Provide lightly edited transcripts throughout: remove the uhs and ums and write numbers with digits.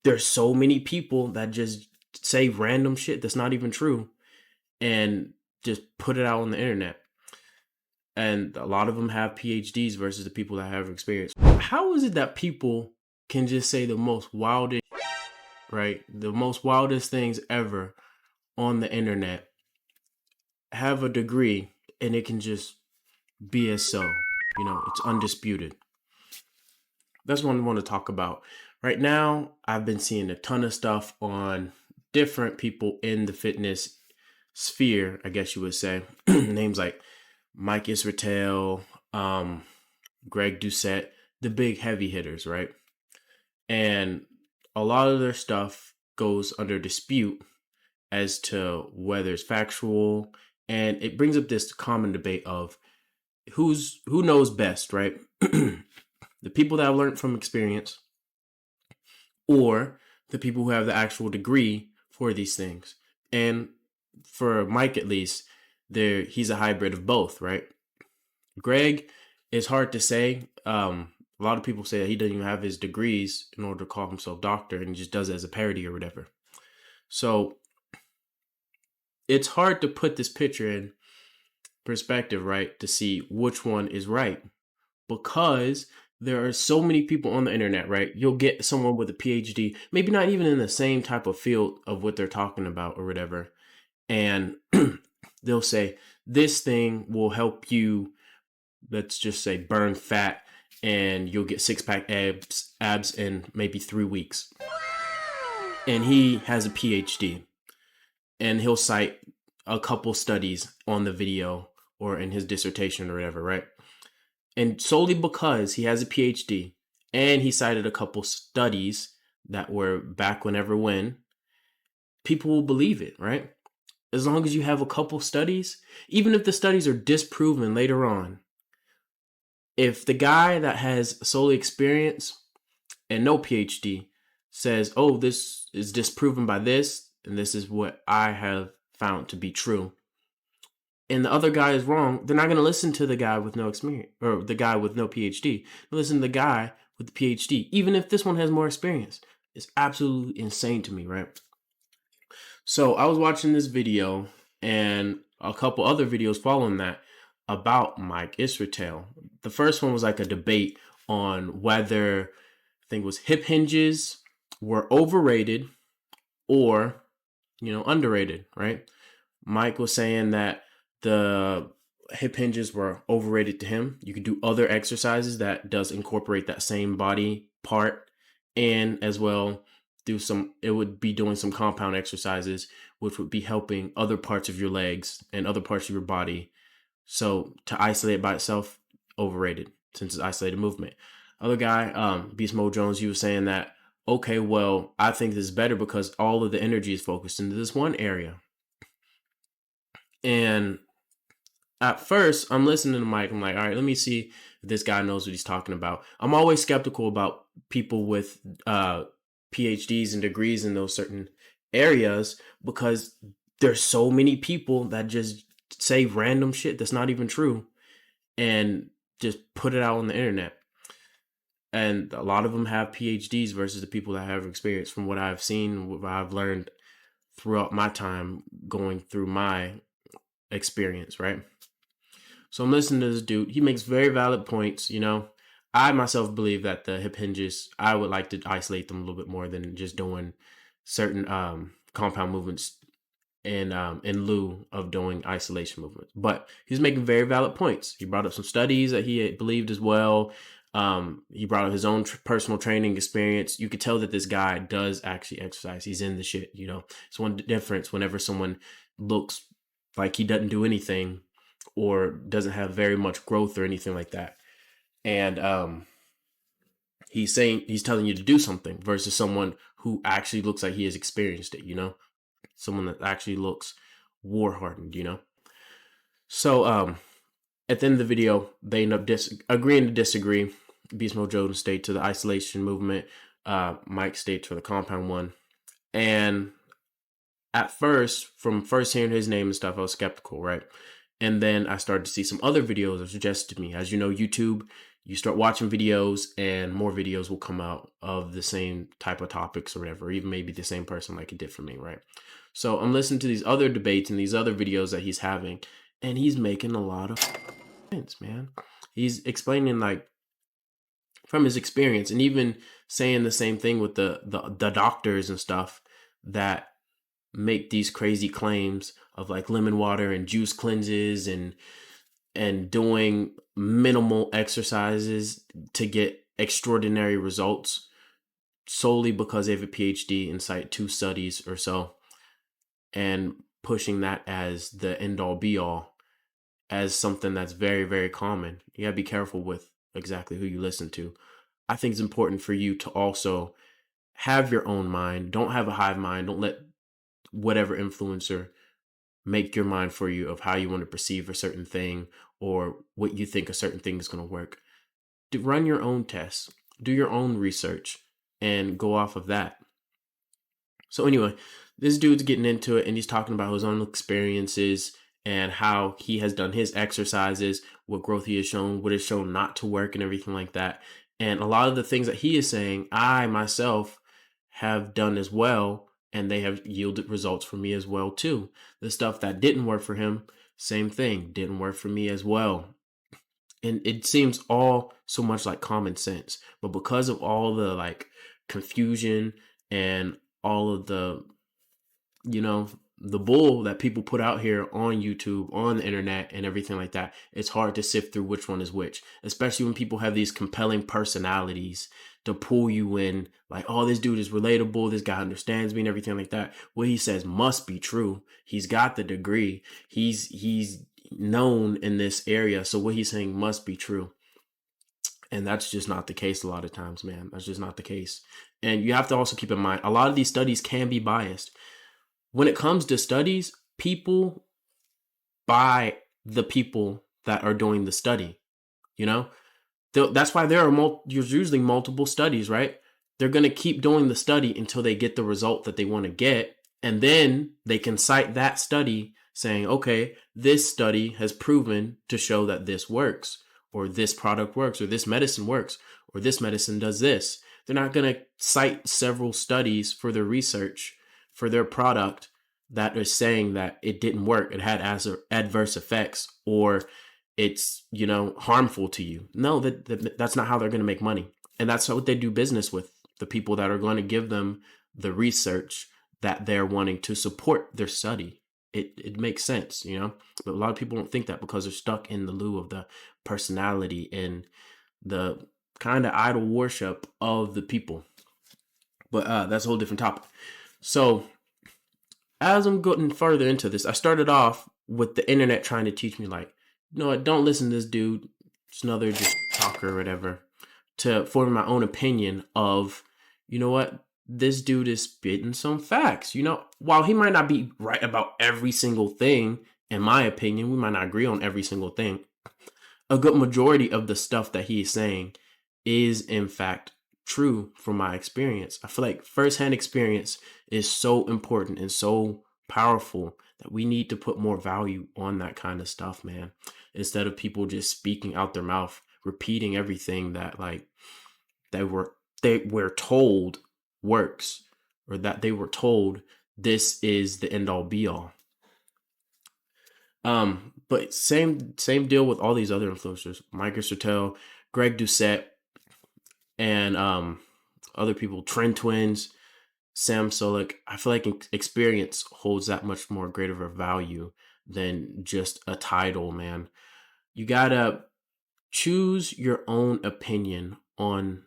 there's so many people that just say random shit that's not even true and just put it out on the internet. And a lot of them have PhDs versus the people that have experience. How is it that people can just say the most wildest, right? The most wildest things ever on the internet, have a degree, and it can just be as so. It's undisputed. That's what I want to talk about. Right now, I've been seeing a ton of stuff on different people in the fitness sphere, I guess you would say. Names like Mike Israetel, Greg Doucette, the big heavy hitters, right? And a lot of their stuff goes under dispute as to whether it's factual, and it brings up this common debate of who knows best, right? The people that have learned from experience, or the people who have the actual degree for these things. And for Mike, at least, he's a hybrid of both, right? Greg is hard to say. A lot of people say that he doesn't even have his degrees in order to call himself doctor, and he just does it as a parody or whatever. So it's hard to put this picture in perspective, right? To see which one is right, because there are so many people on the internet, right? You'll get someone with a PhD, maybe not even in the same type of field of what they're talking about or whatever. And they'll say, this thing will help you, let's just say, burn fat, and you'll get six-pack abs in maybe 3 weeks. And he has a PhD, and he'll cite a couple studies on the video or in his dissertation or whatever, right? And solely because he has a PhD and he cited a couple studies that were back when, people will believe it, right? As long as you have a couple studies, even if the studies are disproven later on, if the guy that has solely experience and no PhD says, oh, this is disproven by this, and this is what I have found to be true, and the other guy is wrong, they're not going to listen to the guy with no experience or the guy with no PhD. They'll listen to the guy with the PhD, even if this one has more experience. It's absolutely insane to me, right? So I was watching this video and a couple other videos following that about Mike Israetel. The first one was like a debate on whether, I think it was, hip hinges were overrated or, underrated, right? Mike was saying that the hip hinges were overrated to him. You could do other exercises that does incorporate that same body part, and as well it would be doing some compound exercises, which would be helping other parts of your legs and other parts of your body. So to isolate it by itself, overrated, since it's isolated movement. Other guy, Beast Mode Jones, he was saying that, okay, well, I think this is better because all of the energy is focused into this one area. And at first, I'm listening to Mike. I'm like, all right, let me see if this guy knows what he's talking about. I'm always skeptical about people with PhDs and degrees in those certain areas, because there's so many people that just say random shit that's not even true and just put it out on the internet. And a lot of them have PhDs versus the people that have experience, from what I've seen, what I've learned throughout my time going through my experience, right? So I'm listening to this dude. He makes very valid points. I myself believe that the hip hinges, I would like to isolate them a little bit more than just doing certain compound movements in lieu of doing isolation movements. But he's making very valid points. He brought up some studies that he believed as well. He brought up his own personal training experience. You could tell that this guy does actually exercise. He's in the shit, It's one difference whenever someone looks like he doesn't do anything or doesn't have very much growth or anything like that. And he's telling you to do something versus someone who actually looks like he has experienced it, someone that actually looks war hardened, So at the end of the video, they end up agreeing to disagree. Beast Mode Jones stayed to the isolation movement. Mike stayed to the compound one. And at first, from first hearing his name and stuff, I was skeptical, right? And then I started to see some other videos that suggested to me. As you know, YouTube, you start watching videos and more videos will come out of the same type of topics or whatever, or even maybe the same person like it did for me, right? So I'm listening to these other debates and these other videos that he's having, and he's making a lot of sense, man. He's explaining like from his experience, and even saying the same thing with the doctors and stuff that make these crazy claims of like lemon water and juice cleanses and doing minimal exercises to get extraordinary results solely because they have a PhD and cite 2 studies or so, and pushing that as the end all be all, as something that's very, very common. You gotta be careful with exactly who you listen to. I think it's important for you to also have your own mind. Don't have a hive mind. Don't let whatever influencer make your mind for you of how you want to perceive a certain thing or what you think a certain thing is going to work. Run your own tests, do your own research, and go off of that. So anyway, this dude's getting into it and he's talking about his own experiences and how he has done his exercises, what growth he has shown, what is shown not to work, and everything like that. And a lot of the things that he is saying, I myself have done as well, and they have yielded results for me as well too. The stuff that didn't work for him, same thing, didn't work for me as well. And it seems all so much like common sense, but because of all the like confusion and all of the, you know, the bull that people put out here on YouTube, on the internet, and everything like that, it's hard to sift through which one is which, especially when people have these compelling personalities to pull you in, like, oh, this dude is relatable, this guy understands me, and everything like that. What he says must be true. He's got the degree. He's known in this area, so what he's saying must be true. And that's just not the case a lot of times, man. That's just not the case. And you have to also keep in mind, a lot of these studies can be biased. When it comes to studies, people buy the people that are doing the study, you know? That's why there's usually multiple studies, right? They're going to keep doing the study until they get the result that they want to get. And then they can cite that study saying, okay, this study has proven to show that this works, or this product works, or this medicine works, or this medicine does this. They're not going to cite several studies for their research for their product that is saying that it didn't work, it had adverse effects, or it's, you know, harmful to you. No, that's not how they're going to make money. And that's what they do business with, the people that are going to give them the research that they're wanting to support their study. It makes sense, you know, but a lot of people don't think that because they're stuck in the lure of the personality and the kind of idol worship of the people. But that's a whole different topic. So as I'm getting further into this, I started off with the internet trying to teach me, like, you know what, don't listen to this dude, it's another just talker or whatever, to form my own opinion of, you know what, this dude is spitting some facts. You know, while he might not be right about every single thing, in my opinion, we might not agree on every single thing, a good majority of the stuff that he is saying is in fact true from my experience. I feel like firsthand experience is so important and so powerful that we need to put more value on that kind of stuff, man. Instead of people just speaking out their mouth, repeating everything that like they were told works, or that they were told this is the end all be all. But same deal with all these other influencers, Mike Israetel, Greg Doucette, and other people, Trend Twins, Sam Sulek. I feel like experience holds that much more greater of a value than just a title, man. You gotta choose your own opinion on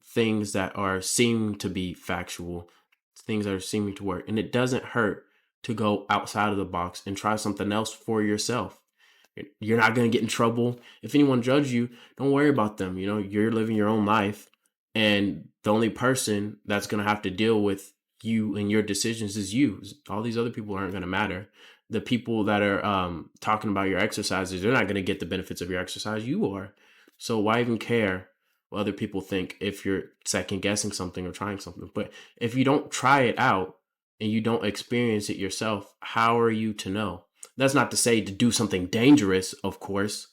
things that are seeming to be factual, things that are seeming to work. And it doesn't hurt to go outside of the box and try something else for yourself. You're not going to get in trouble. If anyone judges you, don't worry about them. You know, you're living your own life. And the only person that's going to have to deal with you and your decisions is you. All these other people aren't going to matter. The people that are talking about your exercises, they're not going to get the benefits of your exercise. You are. So why even care what other people think if you're second guessing something or trying something? But if you don't try it out and you don't experience it yourself, how are you to know? That's not to say to do something dangerous, of course,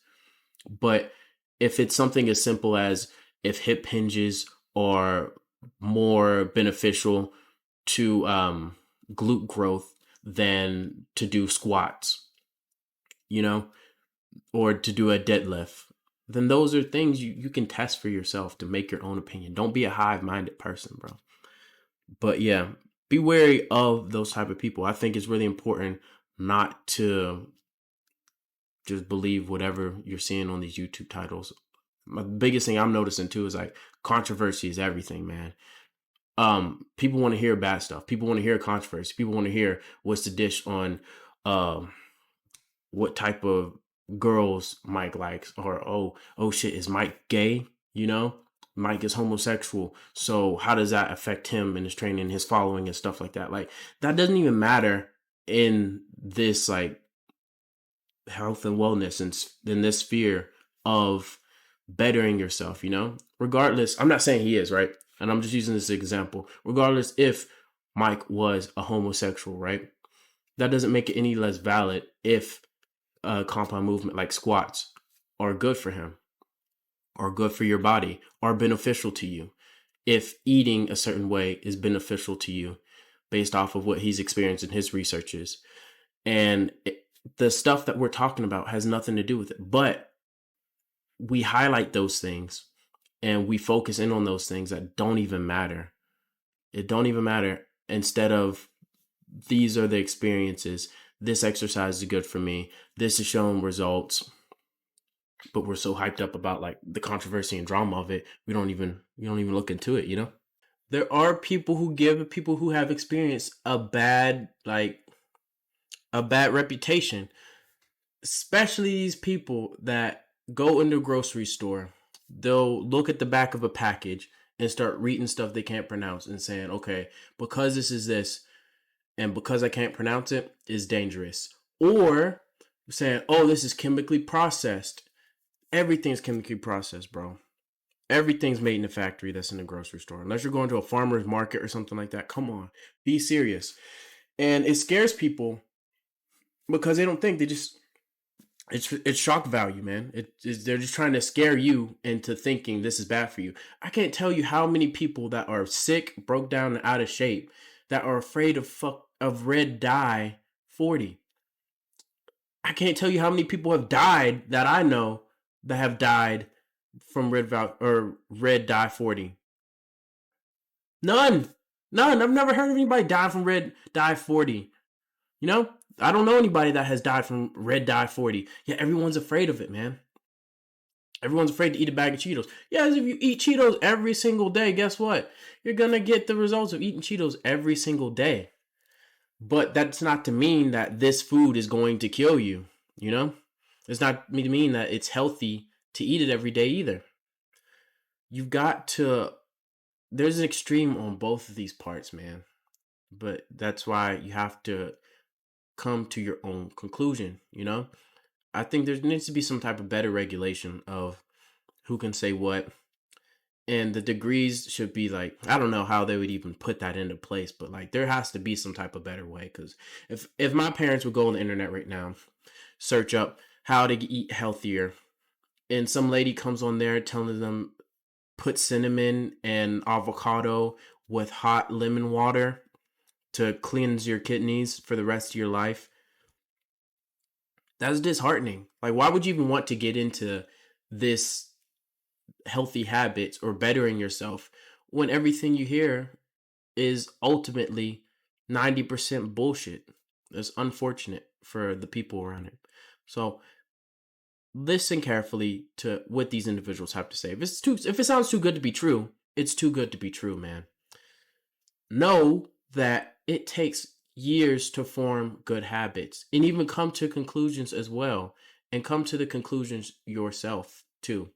but if it's something as simple as if hip hinges are more beneficial to glute growth than to do squats, you know, or to do a deadlift, then those are things you can test for yourself to make your own opinion. Don't be a hive-minded person, bro. But yeah, be wary of those type of people. I think it's really important not to just believe whatever you're seeing on these YouTube titles. My biggest thing I'm noticing too is like controversy is everything, man. People want to hear bad stuff. People want to hear controversy. People want to hear what's the dish on what type of girls Mike likes, or oh shit, is Mike gay? You know, Mike is homosexual. So how does that affect him and his training, his following and stuff like that? Like that doesn't even matter in this like health and wellness and in this sphere of bettering yourself, you know, regardless. I'm not saying he is, right? And I'm just using this example. Regardless if Mike was a homosexual, right? That doesn't make it any less valid if a compound movement like squats are good for him, or good for your body, are beneficial to you. If eating a certain way is beneficial to you based off of what he's experienced in his researches. And the stuff that we're talking about has nothing to do with it. But we highlight those things and we focus in on those things that don't even matter. It don't even matter. Instead of, these are the experiences. This exercise is good for me. This is showing results. But we're so hyped up about like the controversy and drama of it, we don't even look into it, you know? There are people who give people who have experienced a bad reputation, especially these people that go into a grocery store. They'll look at the back of a package and start reading stuff they can't pronounce and saying, okay, because this is this and because I can't pronounce it, is dangerous. Or saying, oh, this is chemically processed. Everything's chemically processed, bro. Everything's made in a factory that's in a grocery store. Unless you're going to a farmer's market or something like that. Come on, be serious. And it scares people because they don't think, they just, it's shock value, man. They're just trying to scare you into thinking this is bad for you. I can't tell you how many people that are sick, broke down, and out of shape that are afraid of red dye 40. I can't tell you how many people have died that I know that have died from red dye 40. None. I've never heard of anybody die from red dye 40. You know, I don't know anybody that has died from red dye 40. Yeah, everyone's afraid of it, man. Everyone's afraid to eat a bag of Cheetos. Yeah, if you eat Cheetos every single day, guess what? You're going to get the results of eating Cheetos every single day. But that's not to mean that this food is going to kill you, you know? It's not to mean that it's healthy to eat it every day either. You've got to, there's an extreme on both of these parts, man. But that's why you have to come to your own conclusion, you know? I think there needs to be some type of better regulation of who can say what. And the degrees should be like, I don't know how they would even put that into place, but like there has to be some type of better way. Because if my parents would go on the internet right now, search up how to eat healthier, and some lady comes on there telling them put cinnamon and avocado with hot lemon water to cleanse your kidneys for the rest of your life, that's disheartening. Like, why would you even want to get into this healthy habits or bettering yourself when everything you hear is ultimately 90% bullshit? It's unfortunate for the people around it. So listen carefully to what these individuals have to say. If it sounds too good to be true, it's too good to be true, man. Know that it takes years to form good habits and even come to conclusions as well, and come to the conclusions yourself too.